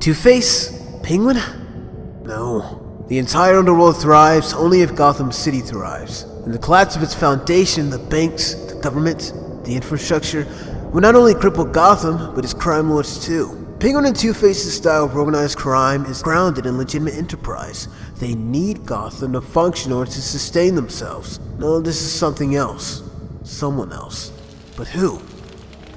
Two-Face? Penguin? No. The entire underworld thrives only if Gotham City thrives. And the collapse of its foundation, the banks, the government, the infrastructure, will not only cripple Gotham, but its crime lords too. Penguin and Two-Face's style of organized crime is grounded in legitimate enterprise. They need Gotham to function in order to sustain themselves. No, this is something else. Someone else. But who?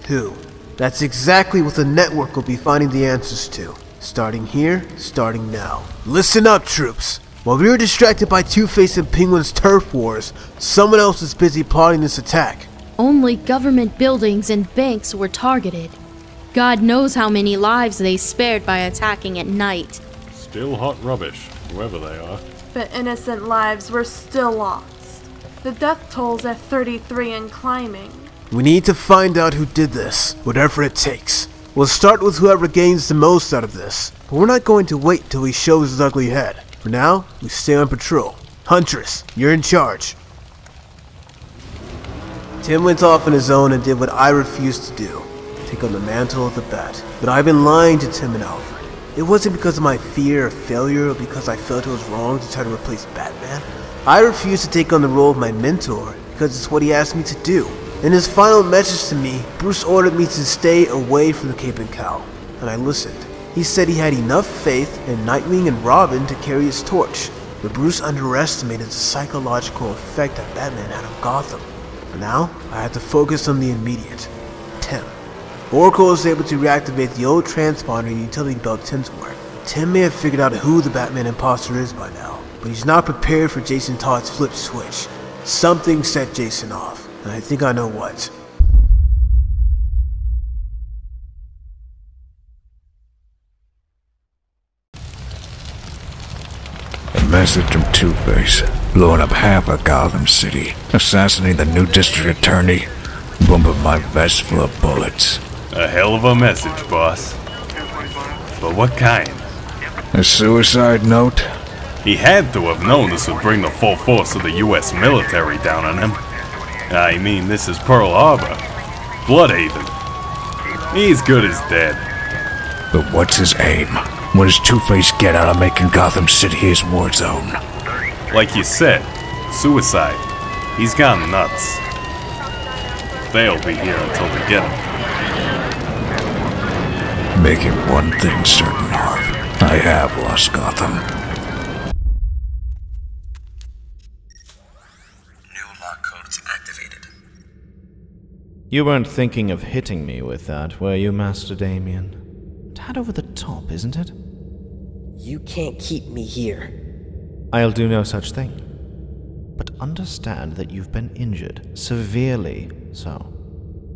Who? That's exactly what the network will be finding the answers to. Starting here, starting now. Listen up, troops. While we were distracted by Two-Face and Penguin's turf wars, someone else is busy plotting this attack. Only government buildings and banks were targeted. God knows how many lives they spared by attacking at night. Still hot rubbish, whoever they are. But innocent lives were still lost. The death toll's at 33 and climbing. We need to find out who did this, whatever it takes. We'll start with whoever gains the most out of this, but we're not going to wait till he shows his ugly head. For now, we stay on patrol. Huntress, you're in charge. Tim went off on his own and did what I refused to do. Take on the mantle of the Bat. But I've been lying to Tim and Alfred. It wasn't because of my fear of failure or because I felt it was wrong to try to replace Batman. I refused to take on the role of my mentor because it's what he asked me to do. In his final message to me, Bruce ordered me to stay away from the Cape and Cowl, and I listened. He said he had enough faith in Nightwing and Robin to carry his torch, but Bruce underestimated the psychological effect that Batman had on Gotham. For now, I had to focus on the immediate. Tim. Oracle was able to reactivate the old transponder utility belt Tim's wearing. Tim may have figured out who the Batman imposter is by now, but he's not prepared for Jason Todd's flip switch. Something set Jason off, and I think I know what. A message from Two-Face, blowing up half of Gotham City, assassinating the new district attorney, bumping my vest full of bullets. A hell of a message, boss. But what kind? A suicide note? He had to have known this would bring the full force of the U.S. military down on him. I mean, this is Pearl Harbor. Bloodhaven. He's good as dead. But what's his aim? What does Two-Face get out of making Gotham City his war zone? Like you said, suicide. He's gone nuts. They'll be here until we get him. Making one thing certain, Harv. I have lost Gotham. New lock codes activated. You weren't thinking of hitting me with that, were you, Master Damien? Tad over the top, isn't it? You can't keep me here. I'll do no such thing. But understand that you've been injured, severely so.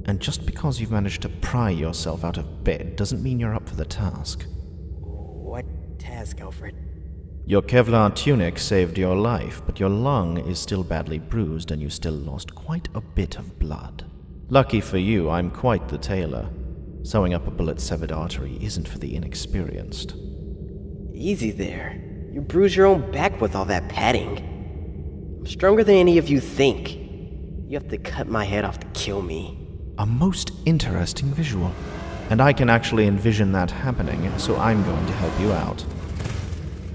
And just because you've managed to pry yourself out of bed doesn't mean you're up for the task. What task, Alfred? Your Kevlar tunic saved your life, but your lung is still badly bruised and you still lost quite a bit of blood. Lucky for you, I'm quite the tailor. Sewing up a bullet-severed artery isn't for the inexperienced. Easy there. You bruise your own back with all that padding. I'm stronger than any of you think. You have to cut my head off to kill me. A most interesting visual. And I can actually envision that happening, so I'm going to help you out.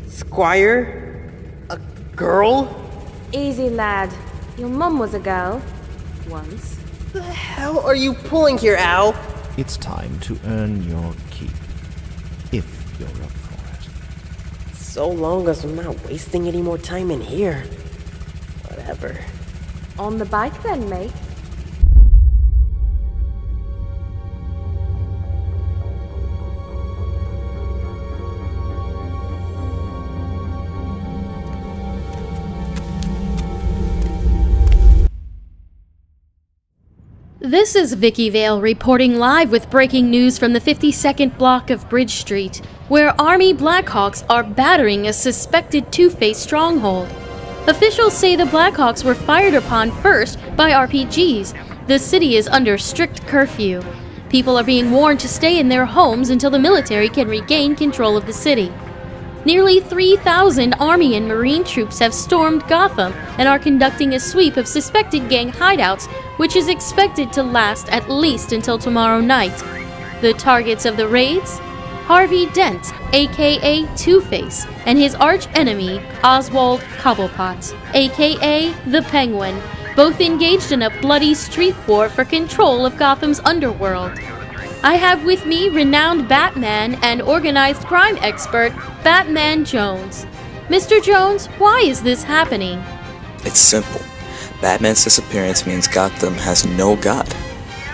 Squire? A girl? Easy, lad. Your mum was a girl. Once. The hell are you pulling here, Al? It's time to earn your keep. If you're up for it. So long as I'm not wasting any more time in here. Whatever. On the bike then, mate. This is Vicki Vale reporting live with breaking news from the 52nd block of Bridge Street, where Army Blackhawks are battering a suspected Two-Face stronghold. Officials say the Blackhawks were fired upon first by RPGs. The city is under strict curfew. People are being warned to stay in their homes until the military can regain control of the city. Nearly 3,000 Army and Marine troops have stormed Gotham and are conducting a sweep of suspected gang hideouts, which is expected to last at least until tomorrow night. The targets of the raids? Harvey Dent, aka Two-Face, and his arch-enemy, Oswald Cobblepot, aka the Penguin, both engaged in a bloody street war for control of Gotham's underworld. I have with me renowned Batman and organized crime expert, Batman Jones. Mr. Jones, why is this happening? It's simple. Batman's disappearance means Gotham has no God,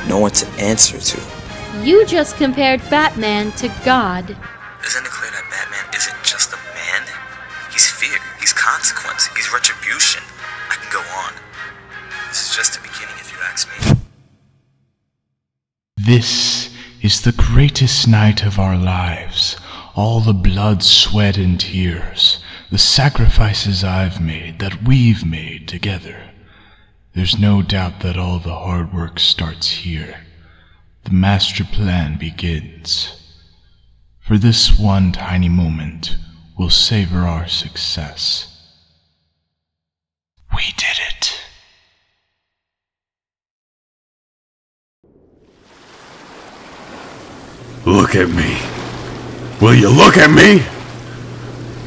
no one to answer to. You just compared Batman to God. Isn't it clear that Batman isn't just a man? He's fear, he's consequence, he's retribution. I can go on. This is just the beginning if you ask me. This is the greatest night of our lives. All the blood, sweat, and tears. The sacrifices I've made, that we've made together. There's no doubt that all the hard work starts here. The master plan begins. For this one tiny moment, we'll savor our success. We did it. Look at me. Will you look at me?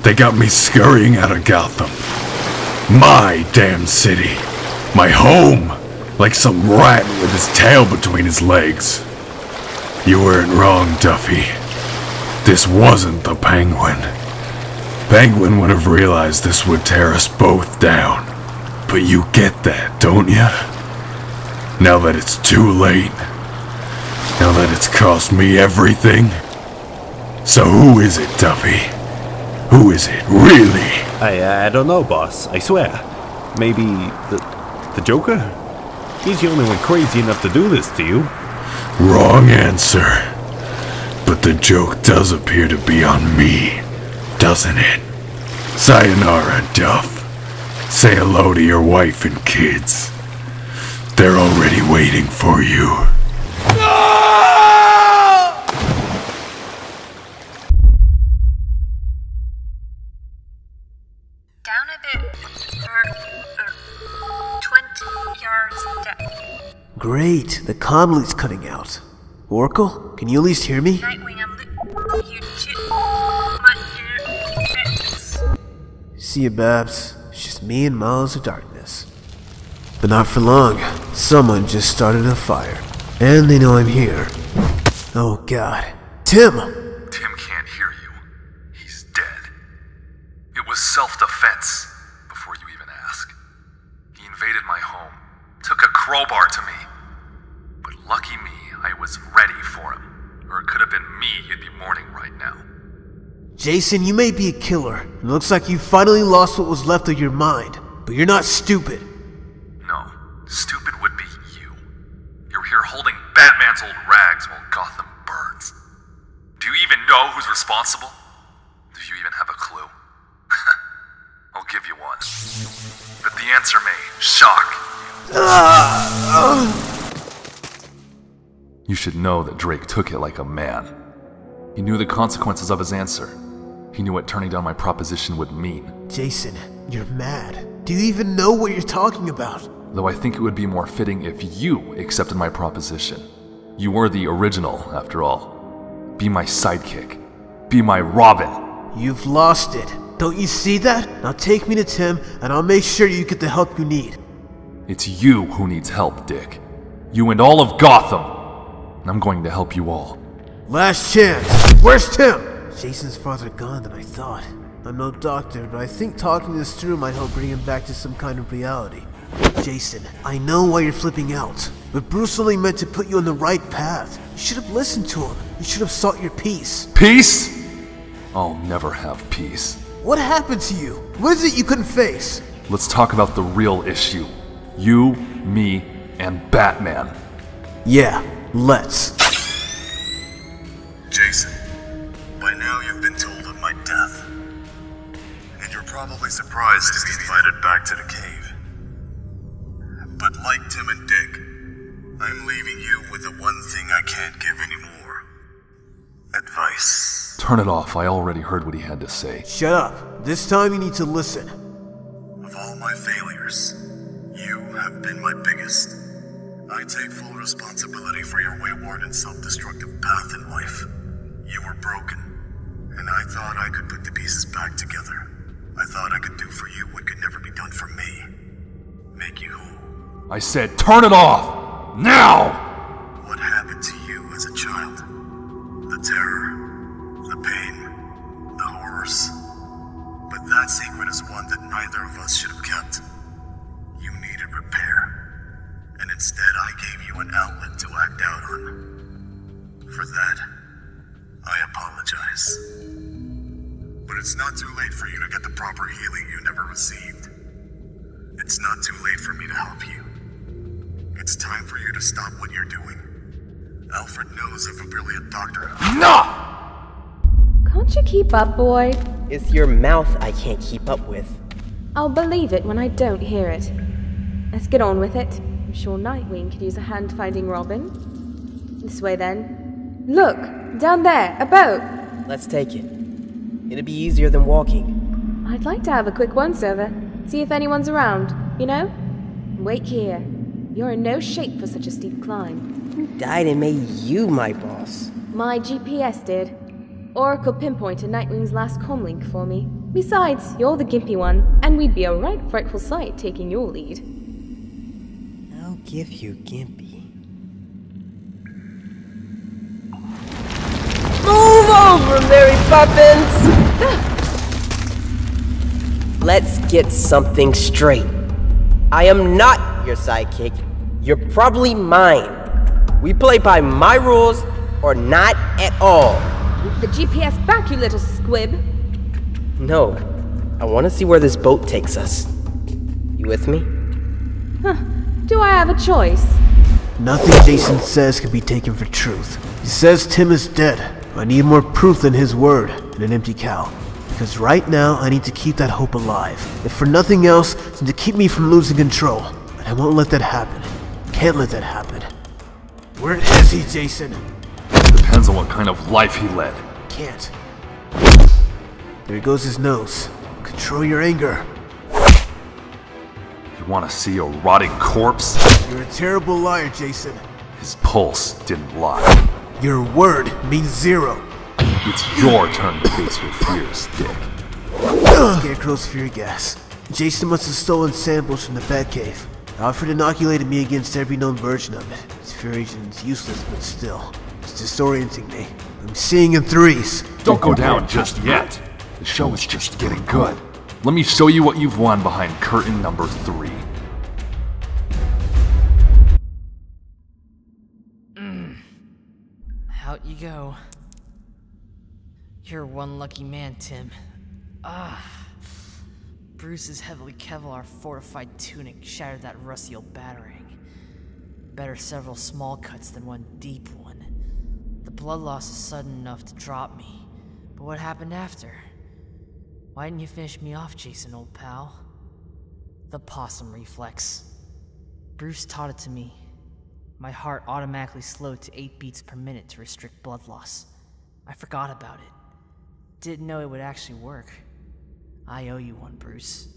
They got me scurrying out of Gotham. My damn city. My home. Like some rat with his tail between his legs. You weren't wrong, Duffy. This wasn't the Penguin. Penguin would have realized this would tear us both down. But you get that, don't you? Now that it's too late. Now that it's cost me everything. So who is it, Duffy? Who is it, really? I don't know, boss. I swear. Maybe the Joker? He's the only one crazy enough to do this to you. Wrong answer. But the joke does appear to be on me, doesn't it? Sayonara, Duff. Say hello to your wife and kids. They're already waiting for you. Down a bit. 20 yards down. Great, the comlin's cutting out. Oracle, can you at least hear me? Nightwing, I'm you too. My ears. See you, Babs. It's just me and miles of darkness. But not for long. Someone just started a fire. And they know I'm here. Oh god. Tim! Tim can't hear you. He's dead. It was self-defense, before you even ask. He invaded my home, took a crowbar to me. But lucky me, I was ready for him. Or it could have been me you'd be mourning right now. Jason, you may be a killer. It looks like you finally lost what was left of your mind. But you're not stupid. No, stupid would be you. You're here holding Batman's old rags while Gotham burns. Do you even know who's responsible? Do you even have a clue? I'll give you one. But the answer may shock you. You should know that Drake took it like a man. He knew the consequences of his answer. He knew what turning down my proposition would mean. Jason, you're mad. Do you even know what you're talking about? Though I think it would be more fitting if you accepted my proposition. You were the original, after all. Be my sidekick. Be my Robin. You've lost it. Don't you see that? Now take me to Tim, and I'll make sure you get the help you need. It's you who needs help, Dick. You and all of Gotham. And I'm going to help you all. Last chance. Where's Tim? Jason's farther gone than I thought. I'm no doctor, but I think talking this through might help bring him back to some kind of reality. Jason, I know why you're flipping out, but Bruce only meant to put you on the right path. You should have listened to him. You should have sought your peace. Peace? I'll never have peace. What happened to you? What is it you couldn't face? Let's talk about the real issue. You, me, and Batman. Yeah, let's. Jason, by now you've been told of my death. And you're probably surprised to be invited back to the cave. But like Tim and Dick, I'm leaving you with the one thing I can't give anymore. Advice. Turn it off, I already heard what he had to say. Shut up. This time you need to listen. Of all my failures, you have been my biggest. I take full responsibility for your wayward and self-destructive path in life. You were broken, and I thought I could put the pieces back together. I thought I could do for you what could never be done for me. Make you whole. I said turn it off! Now! What happened to you as a child? The terror, the pain, the horrors. But that secret is one that neither of us should have kept. You needed repair, and instead I gave you an outlet to act out on. For that, I apologize. But it's not too late for you to get the proper healing you never received. It's not too late for me to help you. It's time for you to stop what you're doing. Alfred knows of a brilliant doctor. Enough! Can't you keep up, boy? It's your mouth I can't keep up with. I'll believe it when I don't hear it. Let's get on with it. I'm sure Nightwing could use a hand finding Robin. This way then. Look! Down there! A boat! Let's take it. It'll be easier than walking. I'd like to have a quick once-over. See if anyone's around, you know? Wait here. You're in no shape for such a steep climb. Who died and made you my boss? My GPS did. Oracle pinpointed Nightwing's last comlink for me. Besides, you're the gimpy one, and we'd be a right frightful sight taking your lead. I'll give you gimpy. Move over, Mary Poppins! Let's get something straight. I am not your sidekick. You're probably mine. We play by my rules, or not at all. With the GPS back, you little squib. No. I want to see where this boat takes us. You with me? Huh. Do I have a choice? Nothing Jason says can be taken for truth. He says Tim is dead. I need more proof than his word and an empty cowl. Because right now, I need to keep that hope alive. If for nothing else, than to keep me from losing control. And I won't let that happen. Can't let that happen. Where is he, Jason? Depends on what kind of life he led. Can't. There goes his nose. Control your anger. You want to see a rotting corpse? You're a terrible liar, Jason. His pulse didn't lie. Your word means zero. It's your turn to face your fears, Dick. Scarecrow's fear gas. Jason must have stolen samples from the Batcave. Alfred inoculated me against every known version of it. His fear agent is useless, but still. It's disorienting me. I'm seeing in threes. Don't go down just yet. The show is just getting good. Let me show you what you've won behind curtain number 3. Out you go. You're one lucky man, Tim. Bruce's heavily Kevlar fortified tunic shattered that rusty old battering. Better several small cuts than one deep one. The blood loss is sudden enough to drop me. But what happened after? Why didn't you finish me off, Jason, old pal? The possum reflex. Bruce taught it to me. My heart automatically slowed to 8 beats per minute to restrict blood loss. I forgot about it. Didn't know it would actually work. I owe you one, Bruce.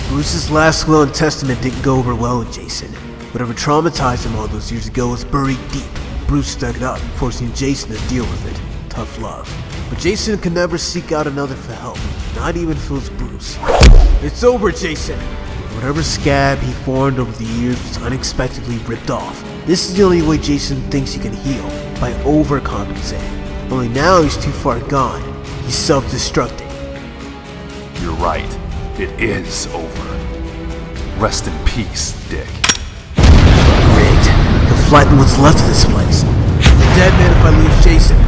Bruce's last will and testament didn't go over well with Jason. Whatever traumatized him all those years ago was buried deep. Bruce dug it up, forcing Jason to deal with it. Tough love. But Jason could never seek out another for help, not even if it was Bruce. It's over, Jason! Whatever scab he formed over the years was unexpectedly ripped off. This is the only way Jason thinks he can heal, by overcompensating. Only now he's too far gone. He's self-destructing. You're right. It is over. Rest in peace, Dick. Rigged. He'll flatten what's left of this place. I'm a dead man if I lose Jason.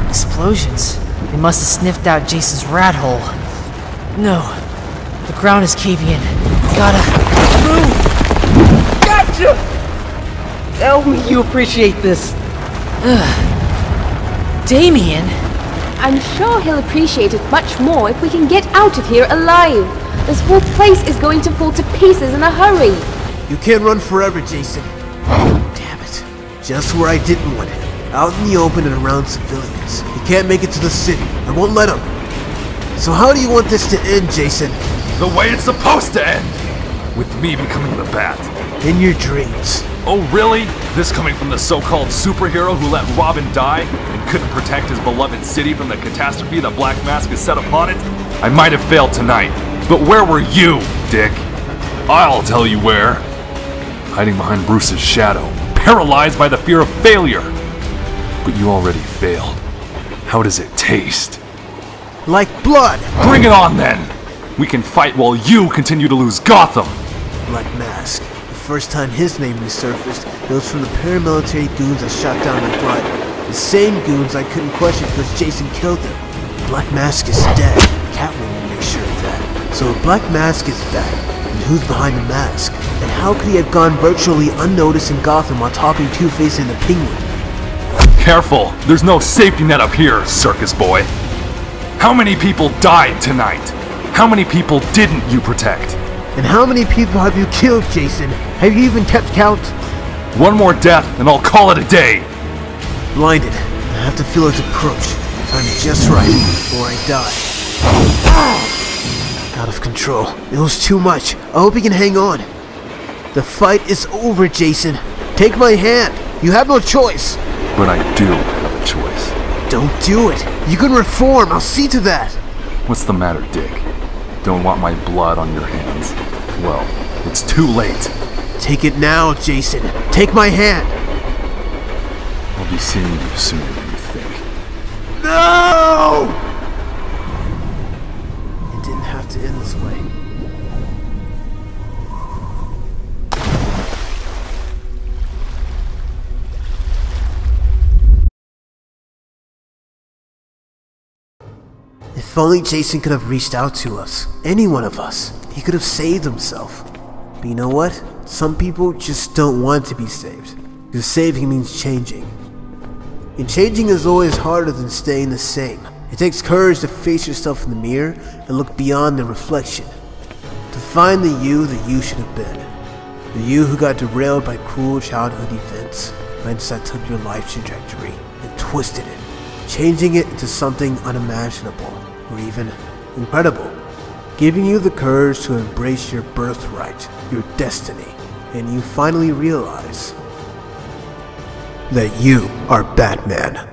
Explosions. They must have sniffed out Jason's rat hole. No. The ground is caving in. Gotta move! Gotcha! Tell me you appreciate this. Damien? I'm sure he'll appreciate it much more if we can get out of here alive. This whole place is going to fall to pieces in a hurry. You can't run forever, Jason. Damn it. Just where I didn't want him. Out in the open and around civilians. He can't make it to the city. I won't let him. So how do you want this to end, Jason? The way it's supposed to end! With me becoming the Bat. In your dreams. Oh really? This coming from the so-called superhero who let Robin die and couldn't protect his beloved city from the catastrophe the Black Mask has set upon it? I might have failed tonight, but where were you, Dick? I'll tell you where. Hiding behind Bruce's shadow, paralyzed by the fear of failure. But you already failed. How does it taste? Like blood! Bring it on then! We can fight while you continue to lose Gotham! Black Mask. The first time his name resurfaced, it was from the paramilitary goons that shot down my blood. The same goons I couldn't question because Jason killed them. Black Mask is dead. Catwoman will make sure of that. So if Black Mask is dead, then who's behind the mask? And how could he have gone virtually unnoticed in Gotham while topping Two-Face and the Penguin? Careful! There's no safety net up here, circus boy. How many people died tonight? How many people didn't you protect? And how many people have you killed, Jason? Have you even kept count? One more death and I'll call it a day. Blinded. I have to feel his approach. Time just right before I die. Out of control. It was too much. I hope he can hang on. The fight is over, Jason. Take my hand. You have no choice. But I do have a choice. Don't do it. You can reform. I'll see to that. What's the matter, Dick? Don't want my blood on your hands? Well, it's too late. Take it now, Jason. Take my hand. I'll be seeing you sooner than you think. No! It didn't have to end this way. If only Jason could have reached out to us. Any one of us. He could have saved himself. But you know what? Some people just don't want to be saved. Because saving means changing. And changing is always harder than staying the same. It takes courage to face yourself in the mirror and look beyond the reflection. To find the you should have been. The you who got derailed by cruel childhood events that took your life trajectory and twisted it, changing it into something unimaginable or even incredible. Giving you the courage to embrace your birthright, your destiny, and you finally realize that you are Batman.